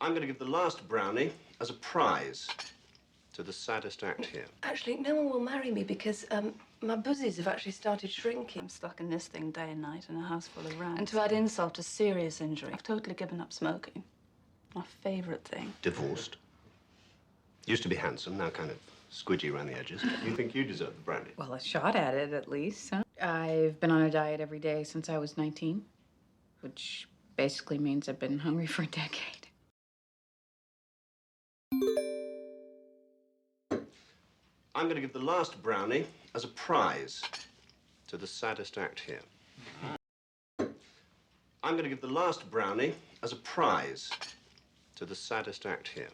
I'm going to give the last brownie as a prize to the saddest act here. Actually, no one will marry me because my boosies have actually started shrinking. I'm stuck in this thing day and night in a house full of rats. And to add insult to serious injury, I've totally given up smoking. My favourite thing. Divorced. Used to be handsome, now kind of squidgy around the edges. You think you deserve the brownie? Well, a shot at it, at least. Huh? I've been on a diet every day since I was 19, which basically means I've been hungry for a decade. I'm going to give the last brownie as a prize to the saddest act here. I'm going to give the last brownie as a prize to the saddest act here.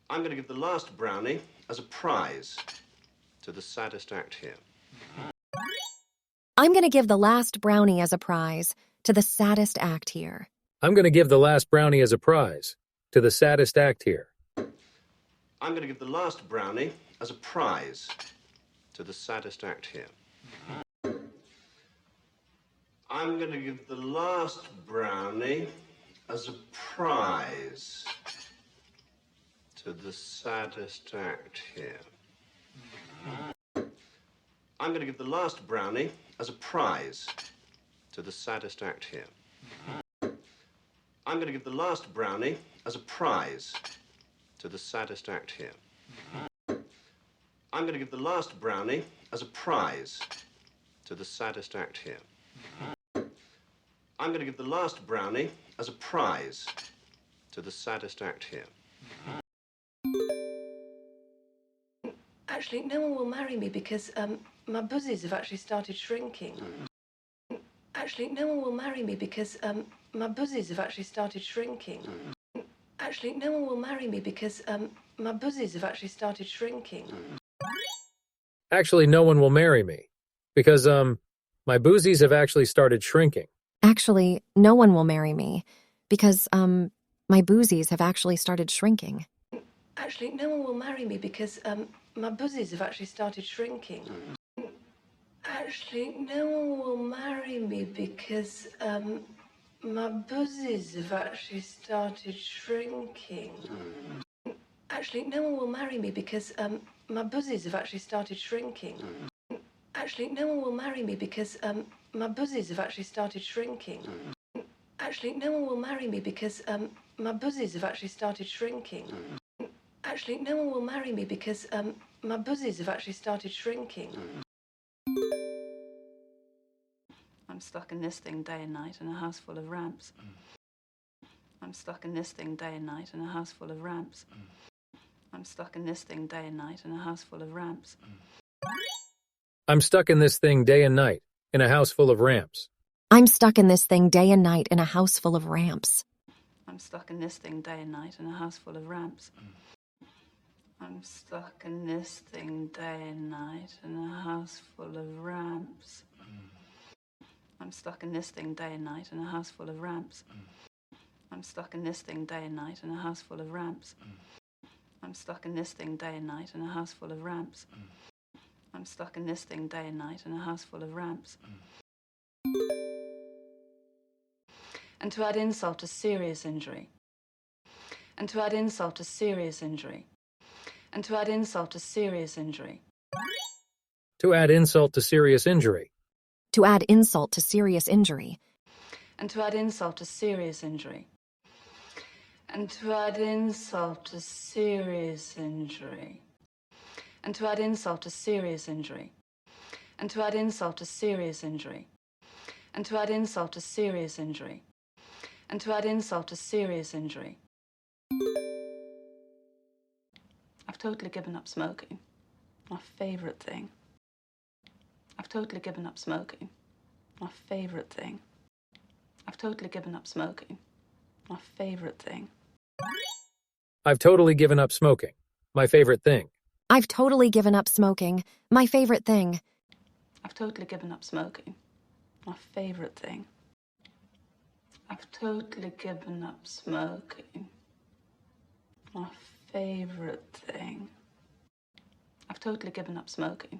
I'm going to give the last brownie as a prize to the saddest act here. I'm going to give the last brownie as a prize to the saddest act here. I'm going to give the last brownie as a prize to the saddest act here. I'm going to give the last brownie as a prize to the saddest act here. I'm going to give the last brownie as a prize to the saddest act here. I'm going to give the last brownie as a prize to the saddest act here. I'm going to give the last brownie as a prize to the saddest act here. I'm going to give the last brownie as a prize to the saddest act here. I'm going to give the last brownie as a prize to the saddest act here. Actually, no one will marry me because my boosies have actually started shrinking. Actually, no one will marry me because my boosies have actually started shrinking. Actually, no one will marry me because my boosies have actually started shrinking. Actually, no one will marry me because, my boosies have actually started shrinking. Actually, no one will marry me because, my boosies have actually started shrinking. Actually, no one will marry me because my boosies have actually started shrinking. Actually, no one will marry me because my boosies have actually started shrinking. Actually, no one will marry me because my boosies have actually started shrinking. Actually, no one will marry me because my boosies have actually started shrinking. Actually, no one will marry me because my boosies have actually started shrinking. Actually, no one will marry me because my boosies have actually started shrinking. I'm stuck in this thing day and night in a house full of ramps. I'm stuck in this thing day and night in a house full of ramps. I'm stuck in this thing day and night in a house full of ramps. I'm stuck in this thing day and night in a house full of ramps. I'm stuck in this thing day and night in a house full of ramps. I'm stuck in this thing day and night in a house full of ramps. I'm stuck in this thing day and night in a house full of ramps. I'm stuck in this thing day and night in a house full of ramps. I'm stuck in this thing day and night in a house full of ramps. I'm stuck in this thing day and night in a house full of ramps. I'm stuck in this thing day and night in a house full of ramps. And to add insult to serious injury. And to add insult to serious injury. And to add insult to serious injury. To add insult to serious injury. To add insult to serious injury. And to add insult to serious injury. And to add insult to serious injury. And to add insult to serious injury. And to add insult to serious injury. And to add insult to serious injury. And to add insult to serious injury. I've totally given up smoking. My favourite thing. I've totally given up smoking. My favourite thing. I've totally given up smoking. My favourite thing. I've totally given up smoking. My favorite thing. I've totally given up smoking. My favorite thing. I've totally given up smoking. My favourite thing. I've totally given up smoking. My favourite thing. I've totally given up smoking.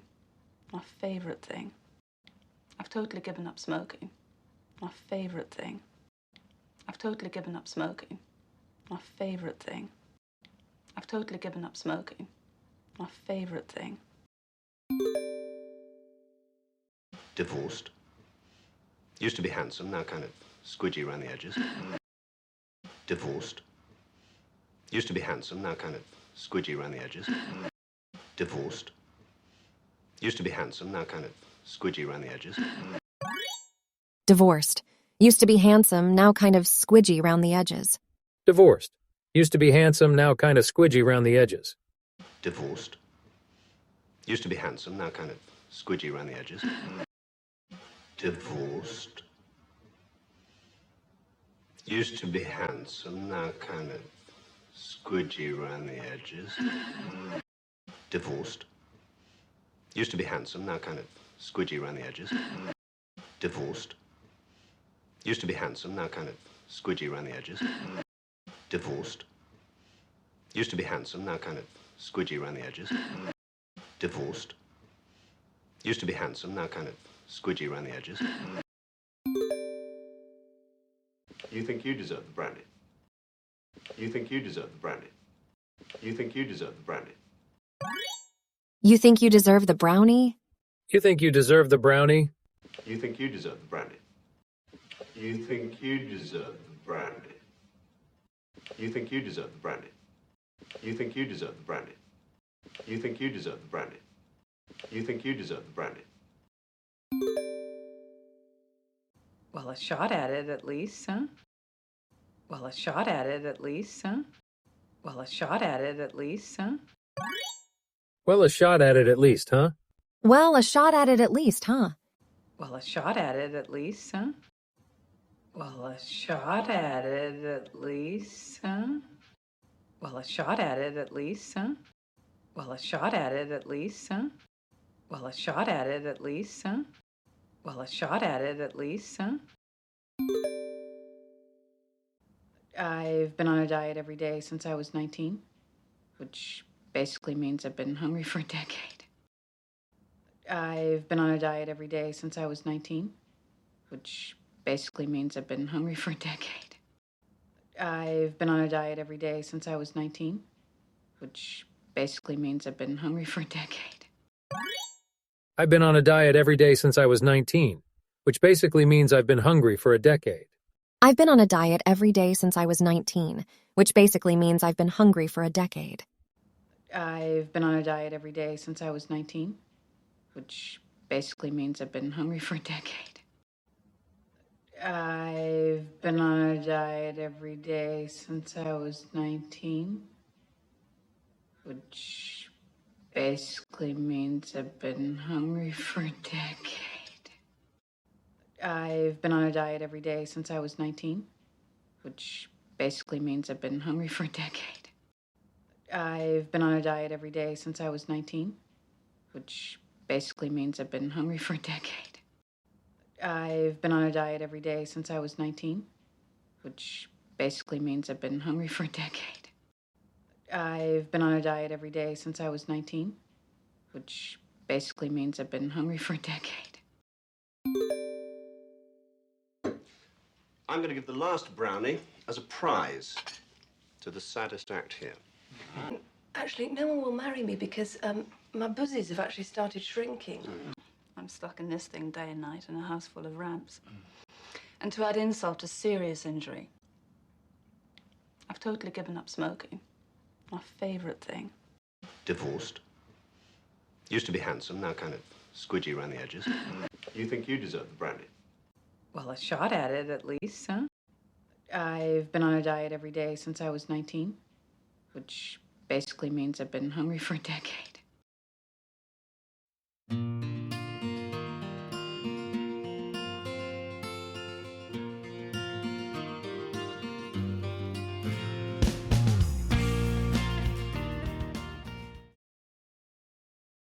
My favourite thing. I've totally given up smoking. My favourite thing. I've totally given up smoking. My favourite thing. I've totally given up smoking. My favourite thing. Divorced. Used to be handsome, now kind of squidgy around the edges. Divorced. Used to be handsome, now kind of squidgy around the edges. Divorced. Used to be handsome, now kind of squidgy around the edges. Divorced. Used to be handsome, now kind of squidgy around the edges. Divorced. Used to be handsome, now kind of squidgy around the edges. Divorced. Used to be handsome, now kind of squidgy around the edges. Divorced. Used to be handsome, now kind of squidgy around the edges. Divorced. Used to be handsome, now kind of squidgy around the edges. Divorced. Used to be handsome, now kind of squidgy around the edges. Divorced. Used to be handsome, now kind of squidgy around the edges. Divorced. Used to be handsome, now kind of squidgy around the edges. You think you deserve the brandy. You think you deserve the brandy. You think you deserve the brandy. You think you deserve the brownie? You think you deserve the brownie? You think you deserve the brandy. You think you deserve the brandy. You think you deserve the brandy. You think you deserve the brandy. You think you deserve the brandy. You think you deserve the brandy. Well, a shot at it at least, huh? Well, a shot at it at least, huh? Well, a shot at it at least, huh? Well, a shot at it at least, huh? Well, a shot at it at least, huh? Well, a shot at it at least, huh? Well, a shot at it at least, huh? Well, a shot at it at least, huh? Well, a shot at it at least, huh? Well, a shot at it at least, huh? Well, a shot at it at least, huh? I've been on a diet every day since I was 19, which basically means I've been hungry for a decade. I've been on a diet every day since I was 19, which basically means I've been hungry for a decade. I've been on a diet every day since I was 19, which basically means I've been hungry for a decade. I've been on a diet every day since I was 19, which basically means I've been hungry for a decade. I've been on a diet every day since I was 19, which basically means I've been hungry for a decade. I've been on a diet every day since I was 19, which basically means I've been hungry for a decade. I've been on a diet every day since I was 19, which basically means I've been hungry for a decade. I've been on a diet every day since I was 19, which basically means I've been hungry for a decade. I've been on a diet every day since I was 19, which basically means I've been hungry for a decade. I've been on a diet every day since I was 19, which basically means I've been hungry for a decade. I've been on a diet every day since I was 19, which basically means I've been hungry for a decade. I'm going to give the last brownie as a prize to the saddest act here. Actually, no one will marry me because my boosies have actually started shrinking. I'm stuck in this thing day and night in a house full of ramps. And to add insult to serious injury, I've totally given up smoking. My favourite thing. Divorced. Used to be handsome, now kind of squidgy around the edges. You think you deserve the brandy. Well, a shot at it at least, huh? I've been on a diet every day since I was 19, which basically means I've been hungry for a decade.